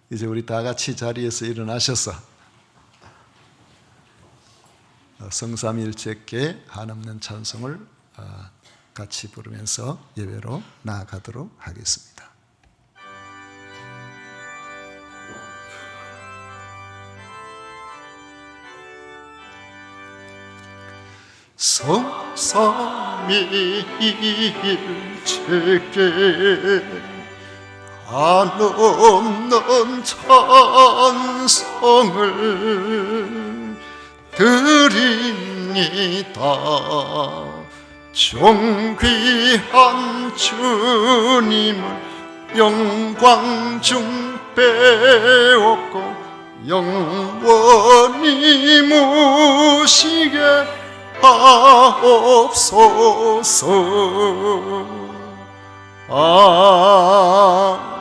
이제 우리 다 같이 자리에서 일어나셔서 성삼일체께 한없는 찬송을 같이 부르면서 예배로 나아가도록 하겠습니다. 성삼일체께 한없는 찬송을 드립니다. 존귀한 주님을 영광 중 빼앗고 영원히 모시게 하옵소서. 아멘.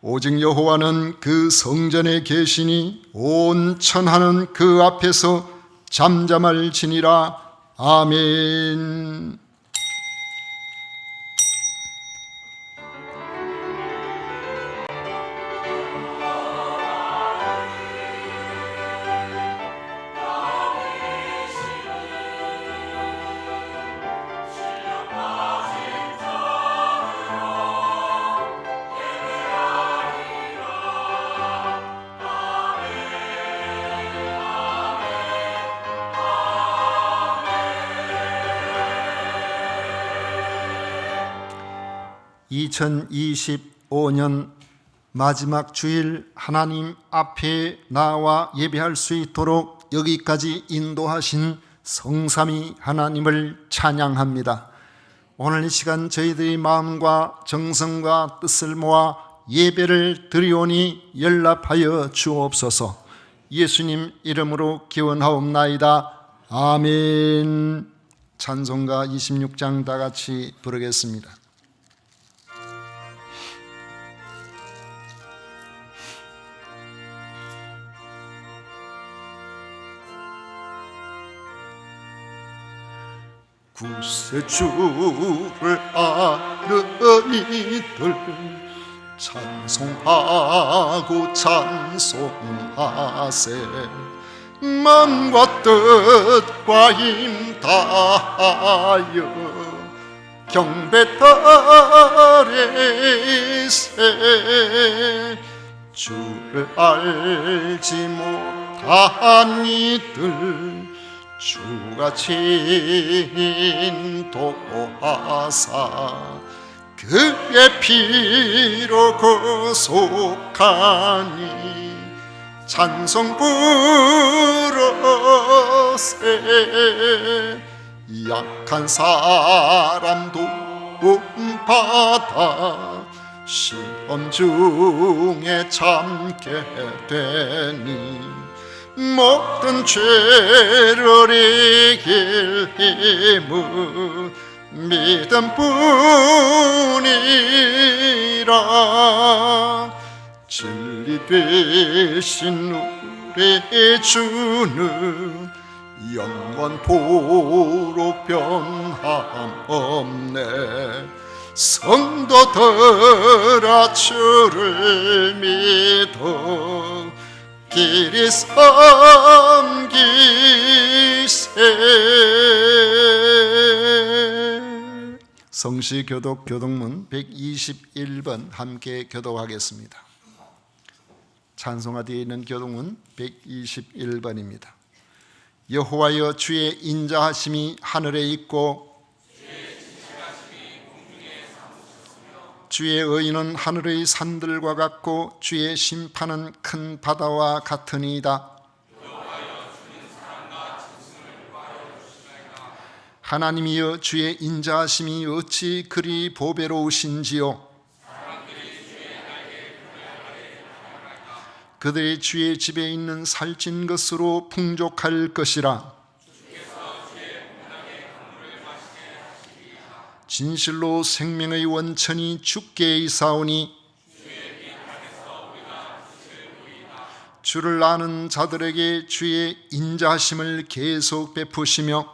오직 여호와는 그 성전에 계시니 온 천하는 그 앞에서 잠잠할지니라. 아멘. (2025년) 마지막 주일 하나님 앞에 나와 예배할 수 있도록 여기까지 인도하신 성삼위 하나님을 찬양합니다. 오늘 이 시간 저희들의 마음과 정성과 뜻을 모아 예배를 드리오니 연락하여 주옵소서. 예수님 이름으로 기원하옵나이다. 아멘. 찬송가 26장 다 같이 부르겠습니다. 구세주를 아는 이들 찬송하고 찬송하세. 마음과 뜻과 힘 다하여 경배 드리세. 주를 알지 못한 이들 주같이 인도하사 그의 피로 구속하니 찬송 부르세. 약한 사람 도움받아 시험 중에 참게 되니 모든 죄를 이길 힘은 믿음뿐이라. 진리 되신 우리 주는 영원토록 변함 없네. 성도들아 주를 믿어 길이 섬기세. 성시교독 교독문 121번 함께 교독하겠습니다. 찬송가 뒤에 있는 교독문 121번입니다. 여호와여 주의 인자하심이 하늘에 있고 주의 의는 하늘의 산들과 같고 주의 심판은 큰 바다와 같으니이다. 하나님이여 주의 인자하심이 어찌 그리 보배로우신지요. 그들의 주의 집에 있는 살찐 것으로 풍족할 것이라. 진실로 생명의 원천이 주께 있사오니 주를 아는 자들에게 주의 인자하심을 계속 베푸시며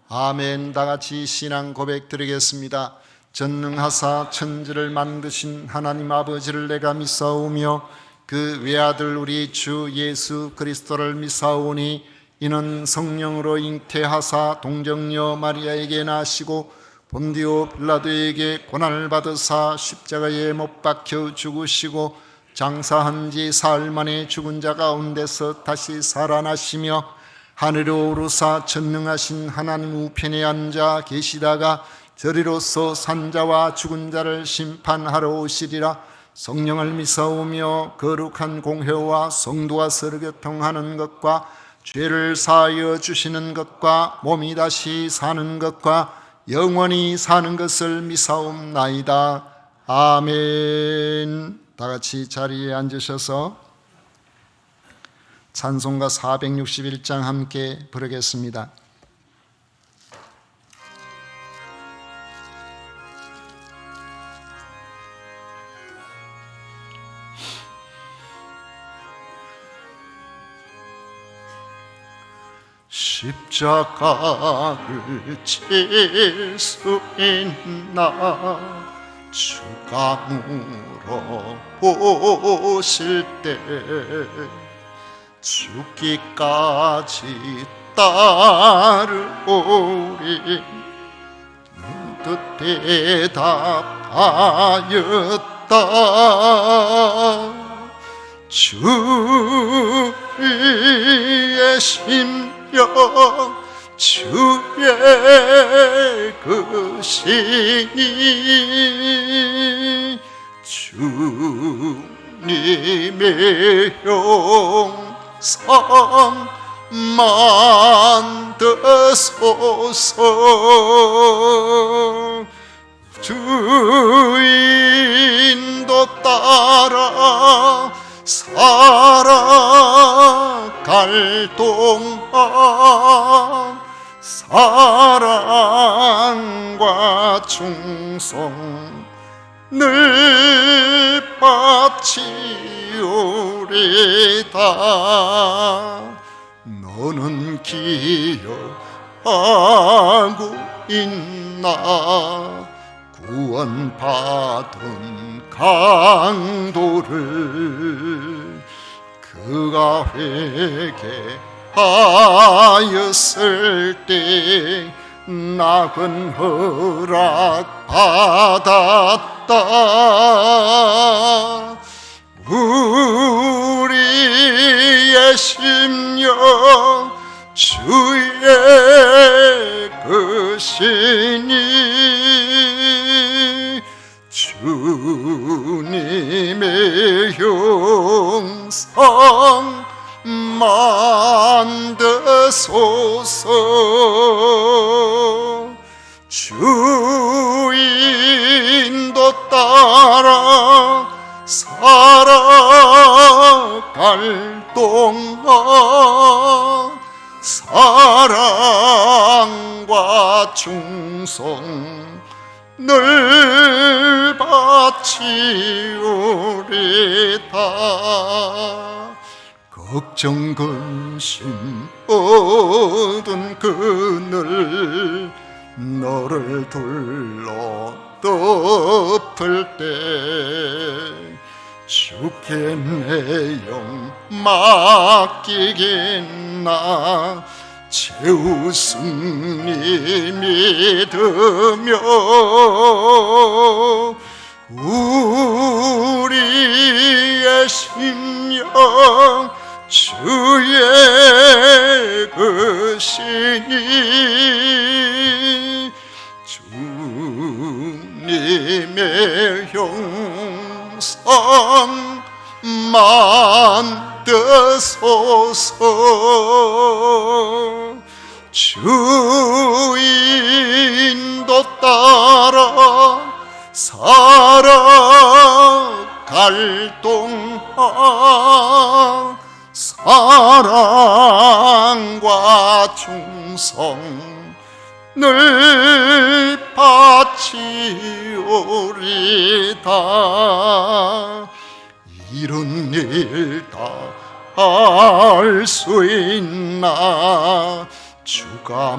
아멘. 다 같이 신앙 고백 드리겠습니다. 전능하사 천지를 만드신 하나님 아버지를 내가 믿사오며 그 외아들 우리 주 예수 그리스도를 믿사오니 이는 성령으로 잉태하사 동정녀 마리아에게 나시고 본디오 빌라도에게 고난을 받으사 십자가에 못 박혀 죽으시고 장사한 지 사흘 만에 죽은 자 가운데서 다시 살아나시며 하늘에 오르사 전능하신 하나님 우편에 앉아 계시다가 저리로서 산자와 죽은 자를 심판하러 오시리라. 성령을 믿사오며 거룩한 공회와 성도와 서로 교통하는 것과 죄를 사하여 주시는 것과 몸이 다시 사는 것과 영원히 사는 것을 믿사옵나이다. 아멘. 다 같이 자리에 앉으셔서 찬송가 461장 함께 부르겠습니다. 십자가를 질 수 있나 주가 물어보실 때 죽기까지 따르오리 문득 대답하였다. 주의 심령 주의 것이니 주님의 영상 만드소서. 주인도 따라 살아갈 동안 사랑과 충성 늘 바치오리다. 너는 기억하고 있나 구원받은 강도를 그가 회개하였을 때 낙은 허락받았다. 우리의 심령 주의 것이니 주님의 형상 만드소서. 주인도 따라 살아갈 동안 사랑과 충성 늘 바치오리다. 걱정 근심 얻은 그늘 너를 둘러 덮을 때 주께 내 영 맡기겠나. 제우승리 믿으며 우리의 심령 주의 것이니 주님의 형상 만드소서. 주인도 따라 살아갈 동안 사랑과 충성 늘 바치오리다. 이런 일 다 할 수 있나 주가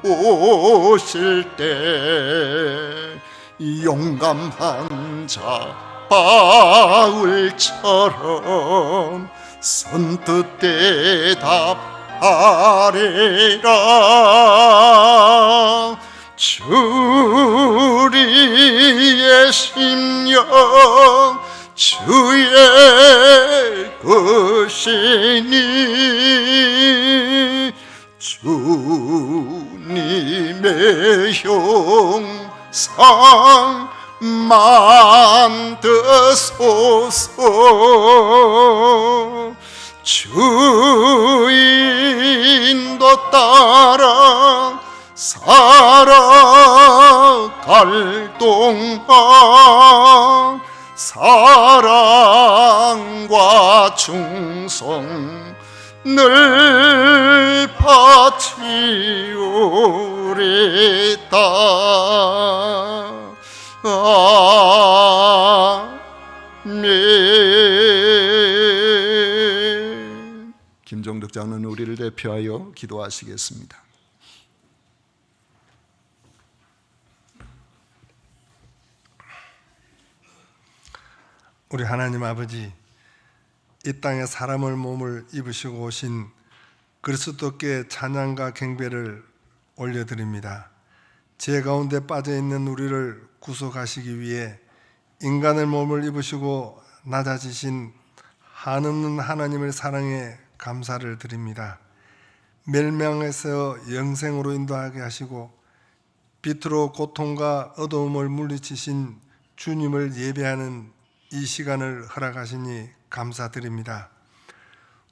물어보실 때 용감한 자 바울처럼 선뜻 대답하리라. 주리의 심령 주의 것이니 주님의 형상 만드소서. 주 인도 따라 살아갈 동안 사랑과 충성 늘 바치오리다. 아멘. 김종덕 장로는 우리를 대표하여 기도하시겠습니다. 우리 하나님 아버지, 이 땅에 사람의 몸을 입으시고 오신 그리스도께 찬양과 경배를 올려드립니다. 죄 가운데 빠져있는 우리를 구속하시기 위해 인간의 몸을 입으시고 낮아지신 한없는 하나님의 사랑에 감사를 드립니다. 멸망에서 영생으로 인도하게 하시고 빛으로 고통과 어두움을 물리치신 주님을 예배하는 이 시간을 허락하시니 감사드립니다.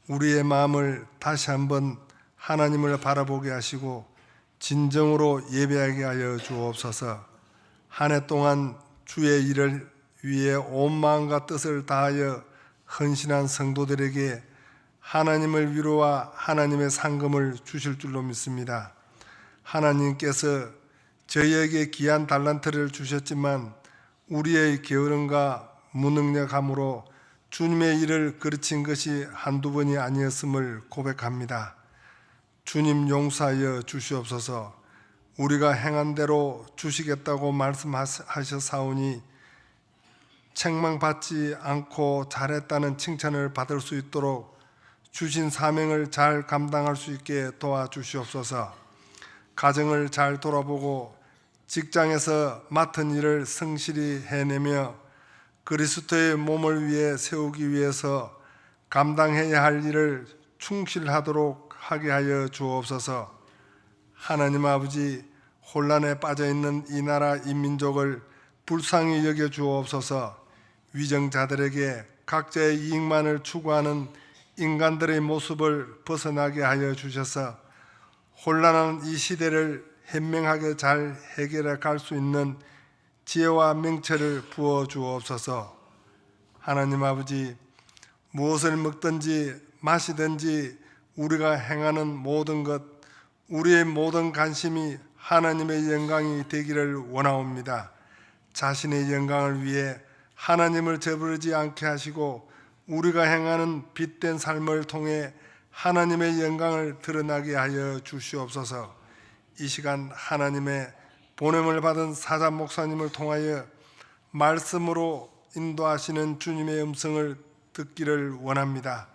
우리의 마음을 다시 한번 하나님을 바라보게 하시고 진정으로 예배하게 하여 주옵소서. 한 해 동안 주의 일을 위해 온 마음과 뜻을 다하여 헌신한 성도들에게 하나님의 위로와 하나님의 상금을 주실 줄로 믿습니다. 하나님께서 저희에게 귀한 달란트를 주셨지만 우리의 게으름과 무능력함으로 주님의 일을 그르친 것이 한두 번이 아니었음을 고백합니다. 주님 용서하여 주시옵소서. 우리가 행한 대로 주시겠다고 말씀하셨사오니 책망받지 않고 잘했다는 칭찬을 받을 수 있도록 주신 사명을 잘 감당할 수 있게 도와주시옵소서. 가정을 잘 돌아보고 직장에서 맡은 일을 성실히 해내며 그리스도의 몸을 위해 세우기 위해서 감당해야 할 일을 충실하도록 하게 하여 주옵소서. 하나님 아버지, 혼란에 빠져있는 이 나라 이 민족을 불쌍히 여겨 주옵소서. 위정자들에게 각자의 이익만을 추구하는 인간들의 모습을 벗어나게 하여 주셔서 혼란한 이 시대를 현명하게 잘 해결해 갈 수 있는 지혜와 명철을 부어 주옵소서. 하나님 아버지, 무엇을 먹든지 마시든지 우리가 행하는 모든 것, 우리의 모든 관심이 하나님의 영광이 되기를 원하옵니다. 자신의 영광을 위해 하나님을 저버리지 않게 하시고 우리가 행하는 빛된 삶을 통해 하나님의 영광을 드러나게 하여 주시옵소서. 이 시간 하나님의 보냄을 받은 사자 목사님을 통하여 말씀으로 인도하시는 주님의 음성을 듣기를 원합니다.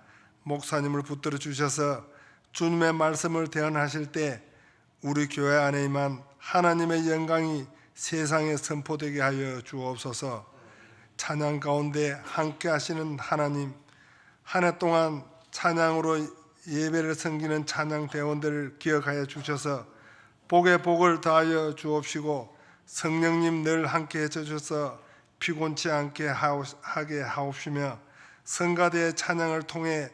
목사님을 붙들어 주셔서 주님의 말씀을 대언하실 때 우리 교회 안에 임한 하나님의 영광이 세상에 선포되게 하여 주옵소서. 찬양 가운데 함께 하시는 하나님, 한 해 동안 찬양으로 예배를 섬기는 찬양 대원들을 기억하여 주셔서 복에 복을 더하여 주옵시고 성령님 늘 함께 해주셔서 피곤치 않게 하게 하옵시며 성가대의 찬양을 통해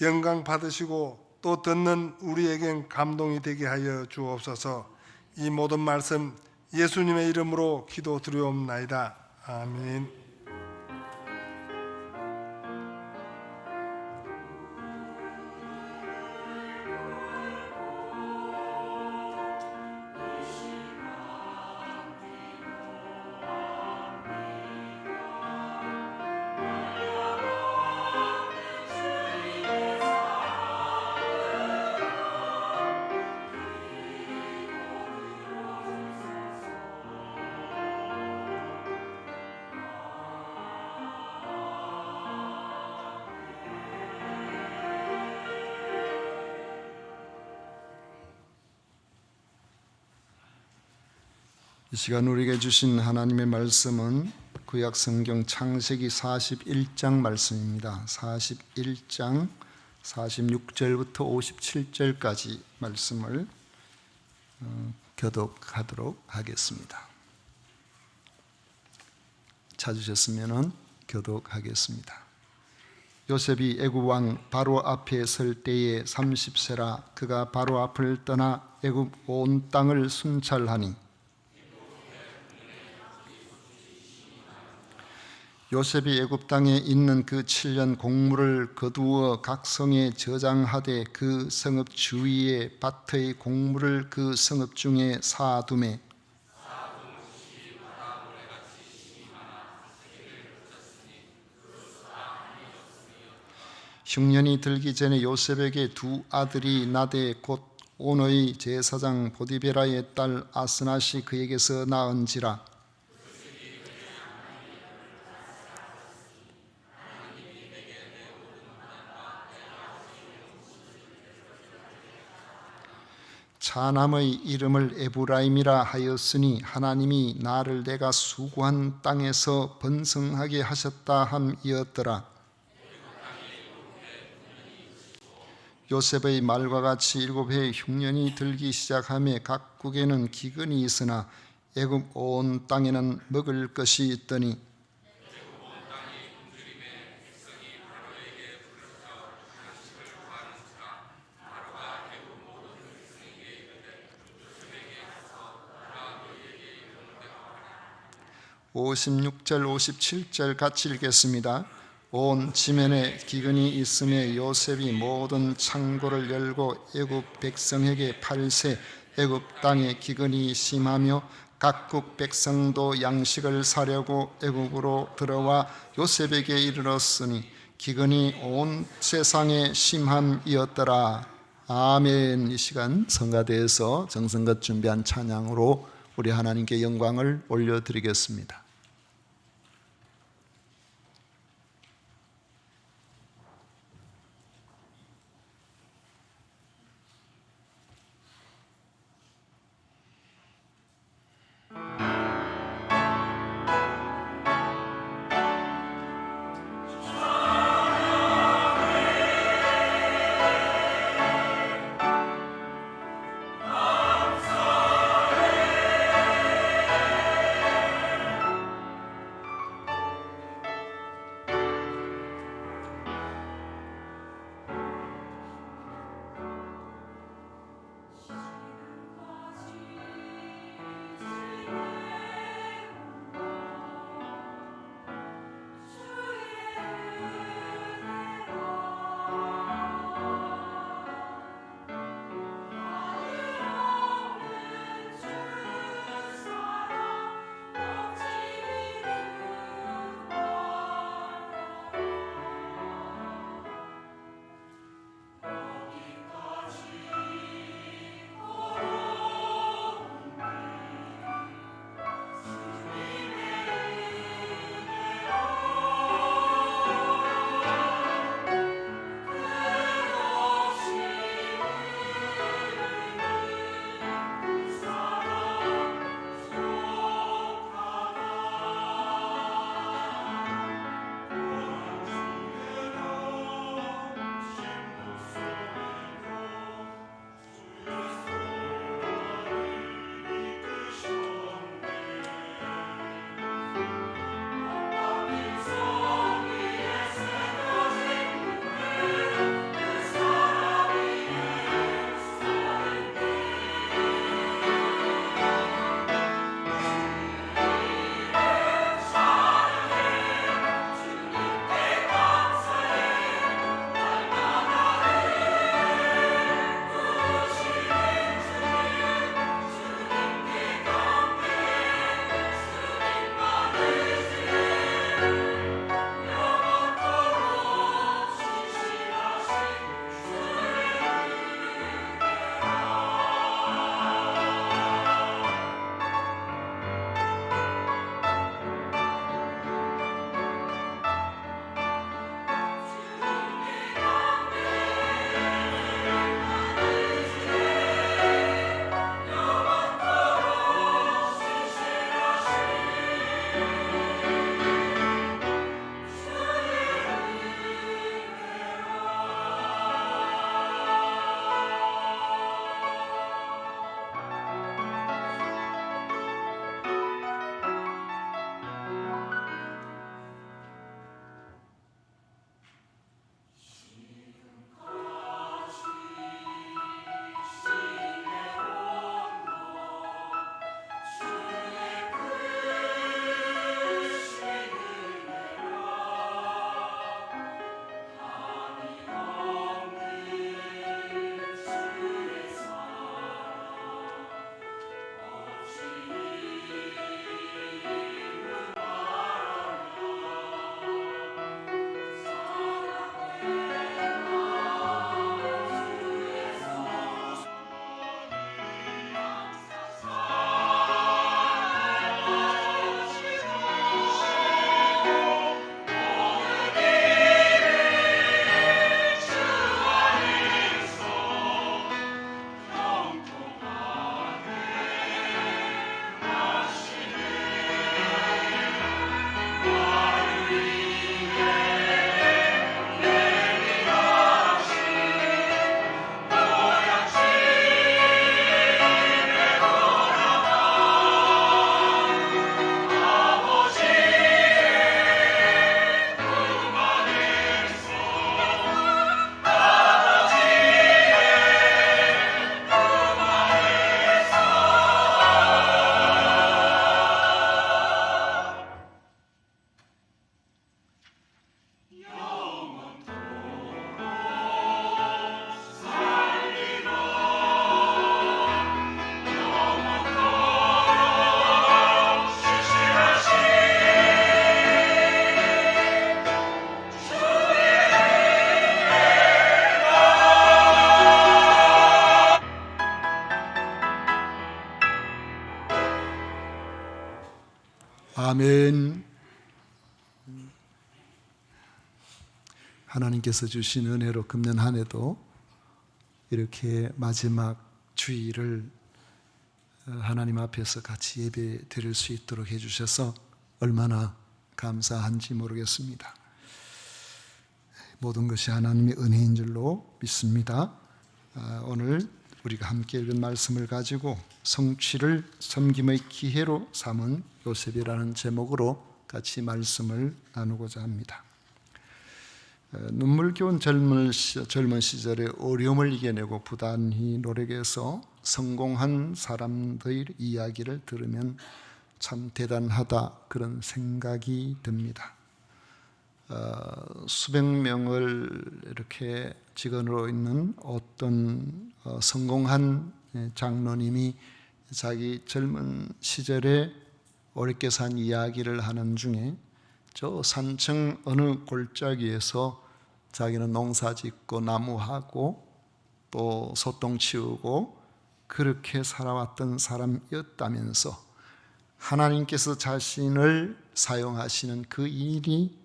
영광 받으시고 또 듣는 우리에겐 감동이 되게 하여 주옵소서. 이 모든 말씀 예수님의 이름으로 기도드리옵나이다. 아멘. 이 시간 우리에게 주신 하나님의 말씀은 구약 성경 창세기 41장 말씀입니다. 41장 46절부터 57절까지 말씀을 교독하도록 하겠습니다. 찾으셨으면 교독하겠습니다. 요셉이 애굽 왕 바로 앞에 설 때에 30세라 그가 바로 앞을 떠나 애굽 온 땅을 순찰하니 요셉이 애굽 땅에 있는 그 7년 곡물을 거두어 각 성에 저장하되 그 성읍 주위에 밭의 곡물을 그 성읍 중에 사두매 흉년이 들기 전에 요셉에게 두 아들이 나되 곧 온의 제사장 보디베라의 딸 아스낫이 그에게서 낳은지라. 차남의 이름을 에브라임이라 하였으니 하나님이 나를 내가 수고한 땅에서 번성하게 하셨다 함이었더라. 요셉의 말과 같이 7해 흉년이 들기 시작하며 각국에는 기근이 있으나 애굽 온 땅에는 먹을 것이 있더니 (56절) (57절) 같이 읽겠습니다. 온 지면에 기근이 있음에 요셉이 모든 창고를 열고 애굽 백성에게 팔세 애굽 땅에 기근이 심하며 각국 백성도 양식을 사려고 애굽으로 들어와 요셉에게 이르렀으니 기근이 온 세상에 심함이었더라. 아멘. 이 시간 성가대에서 정성껏 준비한 찬양으로 우리 하나님께 영광을 올려드리겠습니다. 아멘. 하나님께서 주신 은혜로 금년 한 해도 이렇게 마지막 주일을 하나님 앞에서 같이 예배 드릴 수 있도록 해주셔서 얼마나 감사한지 모르겠습니다. 모든 것이 하나님의 은혜인 줄로 믿습니다. 오늘 우리가 함께 읽은 말씀을 가지고 성취를 섬김의 기회로 삼은 요셉이라는 제목으로 같이 말씀을 나누고자 합니다. 눈물겨운 젊은 시절에 어려움을 이겨내고 부단히 노력해서 성공한 사람들의 이야기를 들으면 참 대단하다 그런 생각이 듭니다. 수백 명을 이렇게 직원으로 있는 어떤 성공한 장로님이 자기 젊은 시절에 어렵게 산 이야기를 하는 중에 저 산청 어느 골짜기에서 자기는 농사 짓고 나무하고 또 소똥 치우고 그렇게 살아왔던 사람이었다면서 하나님께서 자신을 사용하시는 그 일이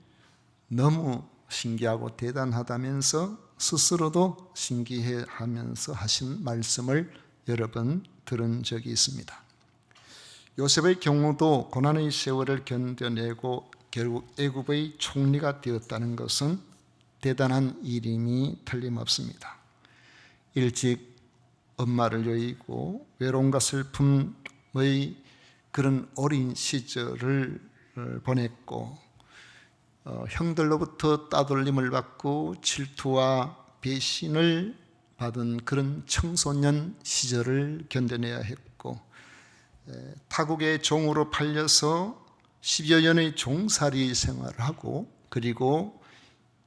너무 신기하고 대단하다면서 스스로도 신기해하면서 하신 말씀을 여러 번 들은 적이 있습니다. 요셉의 경우도 고난의 세월을 견뎌내고 결국 애굽의 총리가 되었다는 것은 대단한 일임이 틀림없습니다. 일찍 엄마를 여의고 외로움과 슬픔의 그런 어린 시절을 보냈고 형들로부터 따돌림을 받고 질투와 배신을 받은 그런 청소년 시절을 견뎌내야 했고 타국의 종으로 팔려서 10여 년의 종살이 생활을 하고 그리고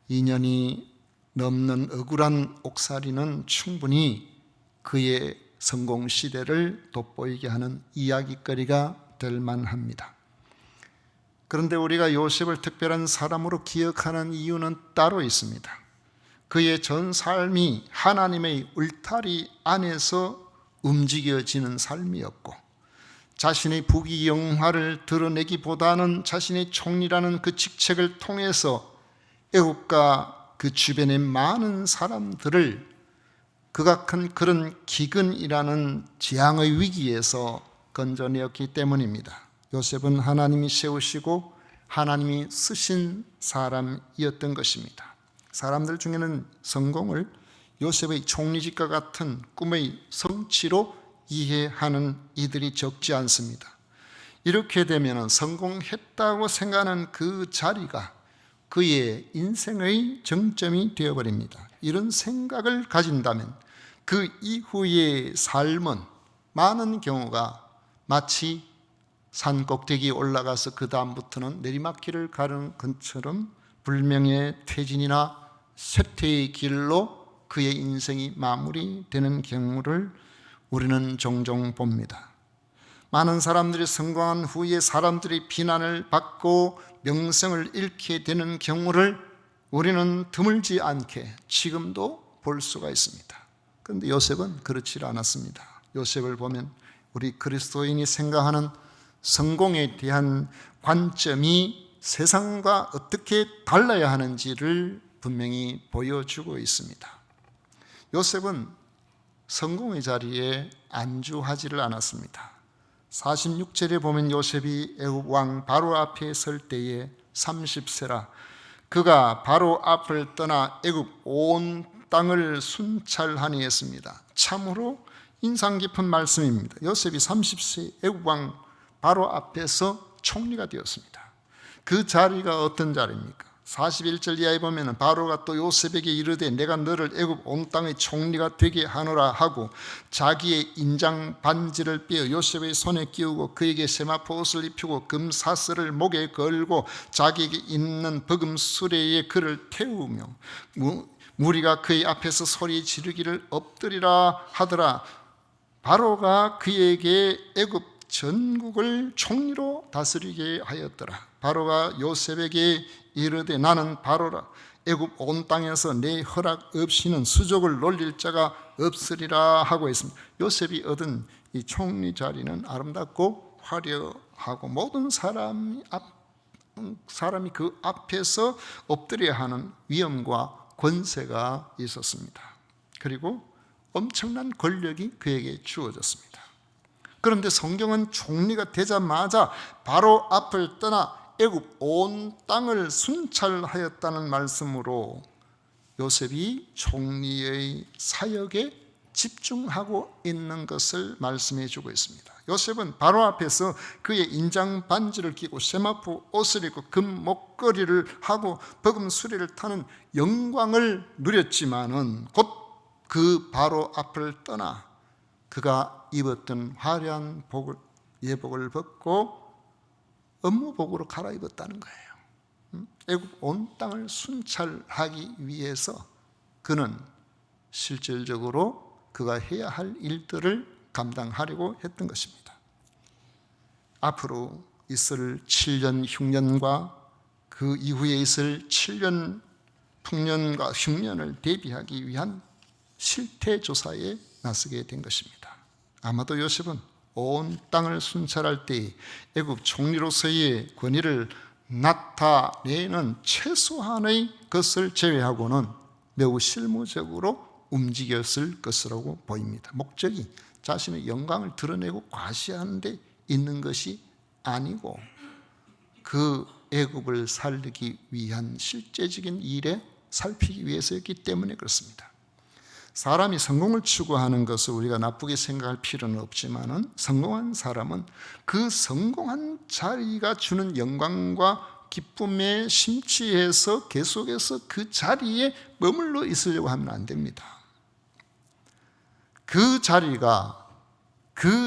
2년이 넘는 억울한 옥살이는 충분히 그의 성공 시대를 돋보이게 하는 이야기거리가 될 만합니다. 그런데 우리가 요셉을 특별한 사람으로 기억하는 이유는 따로 있습니다. 그의 전 삶이 하나님의 울타리 안에서 움직여지는 삶이었고 자신의 부귀영화를 드러내기보다는 자신의 총리라는 그 직책을 통해서 애국과 그 주변의 많은 사람들을 극악한 그런 기근이라는 재앙의 위기에서 건져내었기 때문입니다. 요셉은 하나님이 세우시고 하나님이 쓰신 사람이었던 것입니다. 사람들 중에는 성공을 요셉의 총리직과 같은 꿈의 성취로 이해하는 이들이 적지 않습니다. 이렇게 되면 성공했다고 생각하는 그 자리가 그의 인생의 정점이 되어버립니다. 이런 생각을 가진다면 그 이후의 삶은 많은 경우가 마치 산 꼭대기에 올라가서 그 다음부터는 내리막길을 가는 것처럼 불명예 퇴진이나 쇠퇴의 길로 그의 인생이 마무리되는 경우를 우리는 종종 봅니다. 많은 사람들이 성공한 후에 사람들이 비난을 받고 명성을 잃게 되는 경우를 우리는 드물지 않게 지금도 볼 수가 있습니다. 그런데 요셉은 그렇지 않았습니다. 요셉을 보면 우리 그리스도인이 생각하는 성공에 대한 관점이 세상과 어떻게 달라야 하는지를 분명히 보여주고 있습니다. 요셉은 성공의 자리에 안주하지를 않았습니다. 46절에 보면 요셉이 애굽 왕 바로 앞에 설 때에 30세라 그가 바로 앞을 떠나 애굽 온 땅을 순찰하니 했습니다. 참으로 인상 깊은 말씀입니다. 요셉이 30세 애굽 왕 바로 앞에서 총리가 되었습니다. 그 자리가 어떤 자리입니까? 41절 이하에 보면 바로가 또 요셉에게 이르되 내가 너를 애굽 온 땅의 총리가 되게 하노라 하고 자기의 인장 반지를 빼어 요셉의 손에 끼우고 그에게 세마포 옷을 입히고 금 사슬을 목에 걸고 자기에게 있는 버금 수레에 그를 태우며 무리가 그의 앞에서 소리 지르기를 엎드리라 하더라. 바로가 그에게 애굽 전국을 총리로 다스리게 하였더라. 바로가 요셉에게 이르되 나는 바로라. 애굽 온 땅에서 내 허락 없이는 수족을 놀릴 자가 없으리라 하고 있습니다. 요셉이 얻은 이 총리 자리는 아름답고 화려하고 모든 사람이 그 앞에서 엎드려야 하는 위엄과 권세가 있었습니다. 그리고 엄청난 권력이 그에게 주어졌습니다. 그런데 성경은 총리가 되자마자 바로 앞을 떠나 애굽 온 땅을 순찰하였다는 말씀으로 요셉이 총리의 사역에 집중하고 있는 것을 말씀해 주고 있습니다. 요셉은 바로 앞에서 그의 인장 반지를 끼고 세마포 옷을 입고 금 목걸이를 하고 버금 수레를 타는 영광을 누렸지만은 곧 그 바로 앞을 떠나 그가 입었던 화려한 예복을 벗고 업무복으로 갈아입었다는 거예요. 애굽 온 땅을 순찰하기 위해서 그는 실질적으로 그가 해야 할 일들을 감당하려고 했던 것입니다. 앞으로 있을 7년 흉년과 그 이후에 있을 7년 풍년과 흉년을 대비하기 위한 실태조사에 나서게 된 것입니다. 아마도 요셉은 온 땅을 순찰할 때 애굽 총리로서의 권위를 나타내는 최소한의 것을 제외하고는 매우 실무적으로 움직였을 것이라고 보입니다. 목적이 자신의 영광을 드러내고 과시하는 데 있는 것이 아니고 그 애굽을 살리기 위한 실제적인 일에 살피기 위해서였기 때문에 그렇습니다. 사람이 성공을 추구하는 것을 우리가 나쁘게 생각할 필요는 없지만은 성공한 사람은 그 성공한 자리가 주는 영광과 기쁨에 심취해서 계속해서 그 자리에 머물러 있으려고 하면 안 됩니다. 그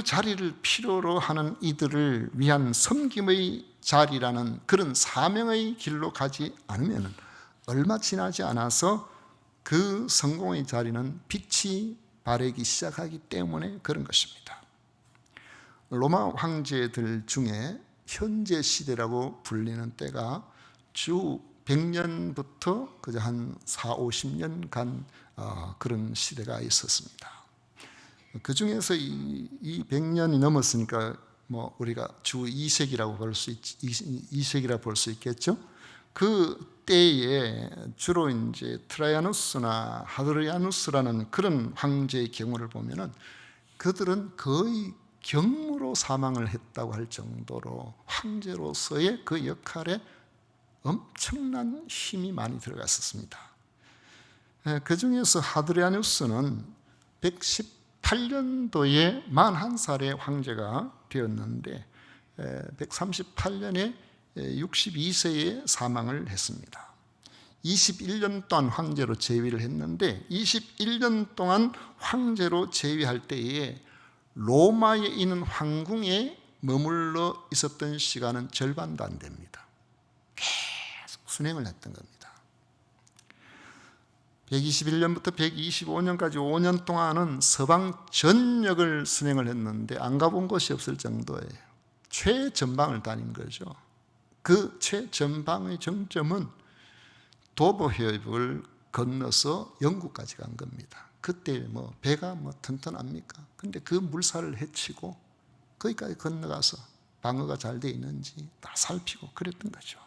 자리를 필요로 하는 이들을 위한 섬김의 자리라는 그런 사명의 길로 가지 않으면 얼마 지나지 않아서 그 성공의 자리는 빛이 바래기 시작하기 때문에 그런 것입니다. 로마 황제들 중에 현재 시대라고 불리는 때가 주 100년부터 그저 한 4, 50년간 그런 시대가 있었습니다. 그 중에서 이 100년이 넘었으니까 뭐 우리가 주 2세기라고 볼 수 2세기라 볼 수 있겠죠. 그 때에 주로 이제 트라이아누스나 하드리아누스라는 그런 황제의 경우를 보면은 그들은 거의 경무로 사망을 했다고 할 정도로 황제로서의 그 역할에 엄청난 힘이 많이 들어갔었습니다. 그 중에서 하드리아누스는 118년도에 41살의 황제가 되었는데 138년에 62세에 사망을 했습니다. 21년 동안 황제로 재위를 했는데 21년 동안 황제로 재위할 때에 로마에 있는 황궁에 머물러 있었던 시간은 절반도 안 됩니다. 계속 순행을 했던 겁니다. 121년부터 125년까지 5년 동안은 서방 전역을 순행을 했는데 안 가본 곳이 없을 정도예요. 최전방을 다닌 거죠. 그 최전방의 정점은 도보해협을 건너서 영국까지 간 겁니다. 그때 뭐 배가 뭐 튼튼합니까? 근데 그 물살을 헤치고 거기까지 건너가서 방어가 잘 돼 있는지 다 살피고 그랬던 거죠.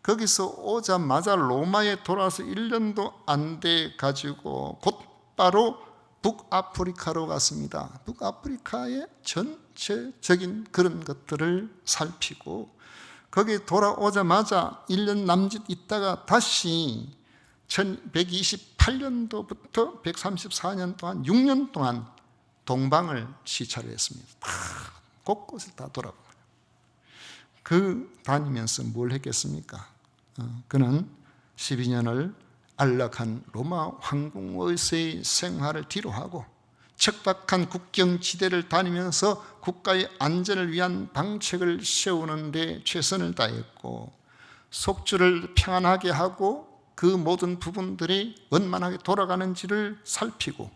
거기서 오자마자 로마에 돌아와서 1년도 안 돼 가지고 곧바로 북아프리카로 갔습니다. 북아프리카의 전체적인 그런 것들을 살피고 거기 돌아오자마자 1년 남짓 있다가 다시 1128년도부터 134년 동안 6년 동안 동방을 시찰을 했습니다. 곳곳을 다 돌아보고 그 다니면서 뭘 했겠습니까? 그는 12년을 안락한 로마 황궁에서의 생활을 뒤로하고 척박한 국경지대를 다니면서 국가의 안전을 위한 방책을 세우는 데 최선을 다했고 속주를 평안하게 하고 그 모든 부분들이 원만하게 돌아가는지를 살피고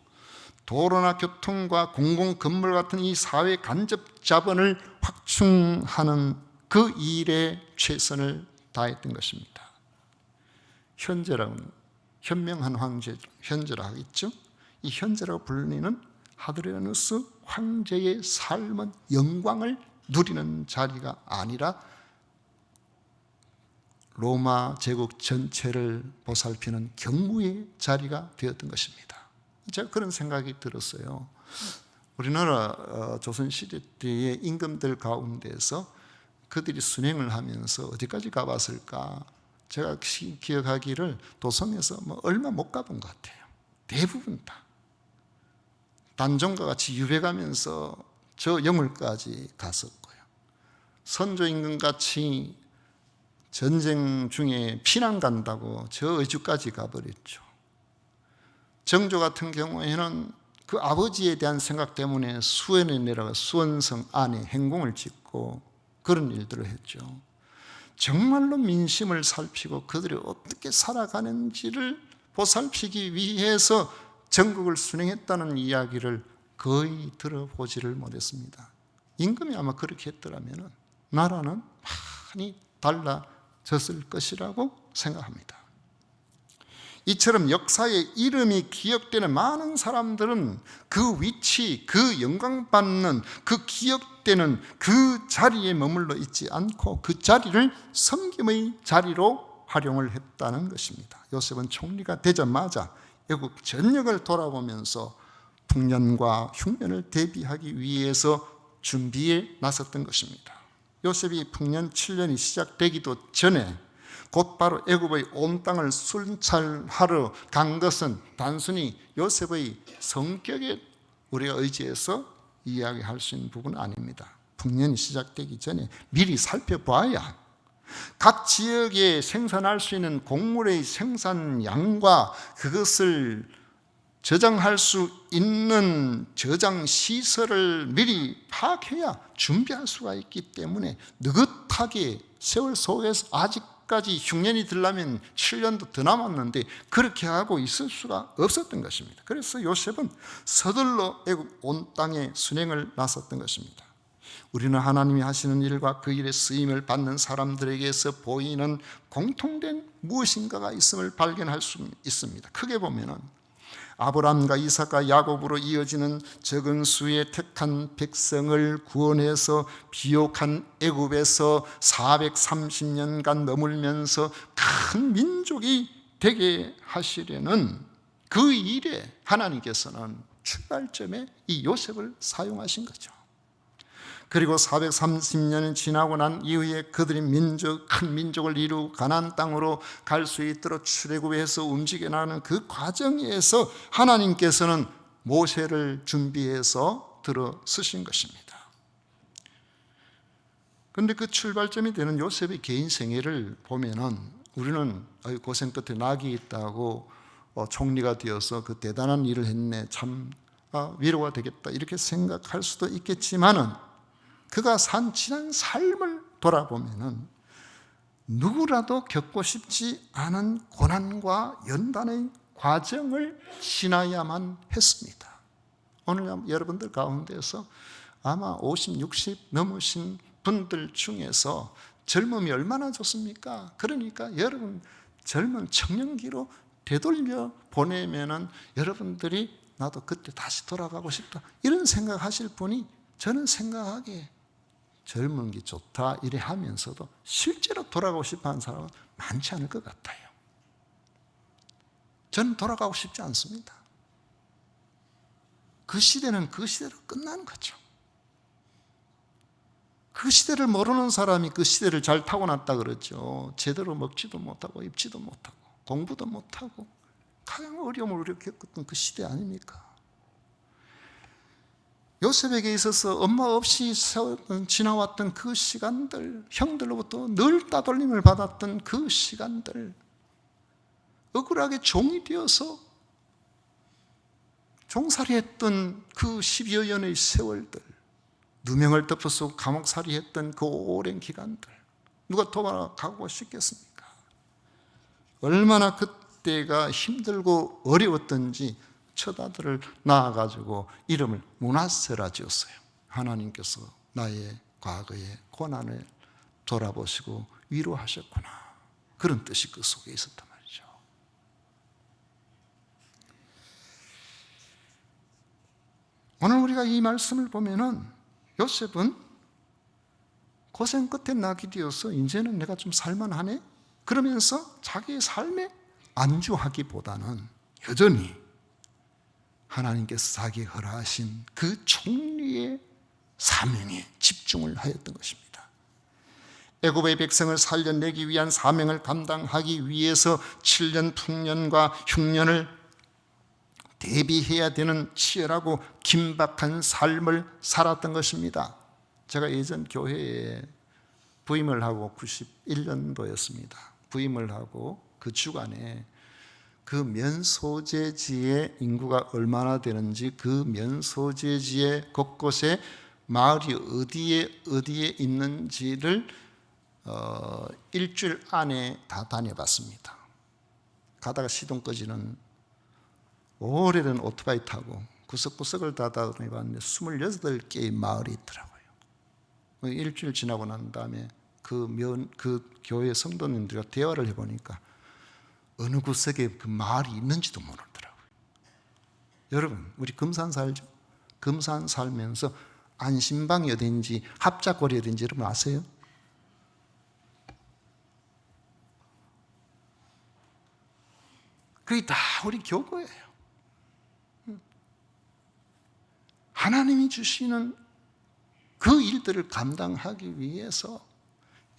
도로나 교통과 공공건물 같은 이 사회 간접 자본을 확충하는 그 일에 최선을 다했던 것입니다. 현재라고는 현명한 황제, 현재라 하겠죠. 이 현재라고 불리는 하드리아누스 황제의 삶은 영광을 누리는 자리가 아니라 로마 제국 전체를 보살피는 경무의 자리가 되었던 것입니다. 제가 그런 생각이 들었어요. 우리나라 조선시대 때의 임금들 가운데서 그들이 순행을 하면서 어디까지 가봤을까? 제가 기억하기를 도성에서 얼마 못 가본 것 같아요. 대부분 다. 단종과 같이 유배가면서 저 영월까지 갔었고요. 선조 임금같이 전쟁 중에 피난 간다고 저 의주까지 가버렸죠. 정조 같은 경우에는 그 아버지에 대한 생각 때문에 수원에 내려가 수원성 안에 행궁을 짓고 그런 일들을 했죠. 정말로 민심을 살피고 그들이 어떻게 살아가는지를 보살피기 위해서 전국을 순행했다는 이야기를 거의 들어보지를 못했습니다. 임금이 아마 그렇게 했더라면 나라는 많이 달라졌을 것이라고 생각합니다. 이처럼 역사의 이름이 기억되는 많은 사람들은 그 위치, 그 영광받는 그 기억되는 그 자리에 머물러 있지 않고 그 자리를 섬김의 자리로 활용을 했다는 것입니다. 요셉은 총리가 되자마자 애국 전역을 돌아보면서 풍년과 흉년을 대비하기 위해서 준비에 나섰던 것입니다. 요셉이 풍년 7년이 시작되기도 전에 곧바로 애굽의 온 땅을 순찰하러 간 것은 단순히 요셉의 성격에 우리가 의지해서 이야기할 수 있는 부분은 아닙니다. 풍년이 시작되기 전에 미리 살펴봐야 각 지역에 생산할 수 있는 곡물의 생산량과 그것을 저장할 수 있는 저장 시설을 미리 파악해야 준비할 수가 있기 때문에 느긋하게 세월 속에서 아직까지 흉년이 들려면 7년도 더 남았는데 그렇게 하고 있을 수가 없었던 것입니다. 그래서 요셉은 서둘러 애국 온 땅에 순행을 나섰던 것입니다. 우리는 하나님이 하시는 일과 그 일에 쓰임을 받는 사람들에게서 보이는 공통된 무엇인가가 있음을 발견할 수 있습니다. 크게 보면은 아브라함과 이삭과 야곱으로 이어지는 적은 수의 택한 백성을 구원해서 비옥한 애굽에서 430년간 머물면서 큰 민족이 되게 하시려는 그 일에 하나님께서는 출발점에 이 요셉을 사용하신 거죠. 그리고 430년이 지나고 난 이후에 그들이 큰 민족을 이루고 가나안 땅으로 갈 수 있도록 출애굽해서 움직여 나가는 그 과정에서 하나님께서는 모세를 준비해서 들어 쓰신 것입니다. 그런데 그 출발점이 되는 요셉의 개인 생애를 보면은 우리는 고생 끝에 낙이 있다고 총리가 되어서 그 대단한 일을 했네, 참 위로가 되겠다 이렇게 생각할 수도 있겠지만은 그가 산 지난 삶을 돌아보면은 누구라도 겪고 싶지 않은 고난과 연단의 과정을 지나야만 했습니다. 오늘 여러분들 가운데서 아마 50, 60 넘으신 분들 중에서 젊음이 얼마나 좋습니까? 그러니까 여러분 젊은 청년기로 되돌려 보내면은 여러분들이 나도 그때 다시 돌아가고 싶다 이런 생각하실 분이 저는 생각하기에 젊은 게 좋다 이래 하면서도 실제로 돌아가고 싶어하는 사람은 많지 않을 것 같아요. 저는 돌아가고 싶지 않습니다. 그 시대는 그 시대로 끝난 거죠. 그 시대를 모르는 사람이 그 시대를 잘 타고났다 그러죠. 제대로 먹지도 못하고 입지도 못하고 공부도 못하고 가장 어려움을 겪었던 그 시대 아닙니까? 요셉에게 있어서 엄마 없이 지나왔던 그 시간들, 형들로부터 늘 따돌림을 받았던 그 시간들, 억울하게 종이 되어서 종살이했던 그 10여 년의 세월들, 누명을 덮어서 감옥살이했던 그 오랜 기간들, 누가 돌아가고 싶겠습니까? 얼마나 그때가 힘들고 어려웠던지 첫 아들을 낳아가지고 이름을 므낫세라 지었어요. 하나님께서 나의 과거의 고난을 돌아보시고 위로하셨구나, 그런 뜻이 그 속에 있었단 말이죠. 오늘 우리가 이 말씀을 보면은 요셉은 고생 끝에 낙이 되어서 이제는 내가 좀 살만하네? 그러면서 자기의 삶에 안주하기보다는 여전히 하나님께서 자기에게 허락하신 그 총리의 사명에 집중을 하였던 것입니다. 애굽의 백성을 살려내기 위한 사명을 감당하기 위해서 7년 풍년과 흉년을 대비해야 되는 치열하고 긴박한 삶을 살았던 것입니다. 제가 예전 교회에 부임을 하고 91년도였습니다. 부임을 하고 그 주간에 그 면소재지의 인구가 얼마나 되는지, 그 면소재지의 곳곳에 마을이 어디에 있는지를 일주일 안에 다 다녀봤습니다. 가다가 시동 꺼지는 오래된 오토바이 타고 구석구석을 다 다녀봤는데 28개의 마을이 있더라고요. 일주일 지나고 난 다음에 그 교회 성도님들과 대화를 해보니까 어느 구석에 그 마을이 있는지도 모르더라고요. 여러분, 우리 금산 살죠? 금산 살면서 안심방이 어딘지, 합작거리 어딘지 여러분 아세요? 그게 다 우리 교구예요. 하나님이 주시는 그 일들을 감당하기 위해서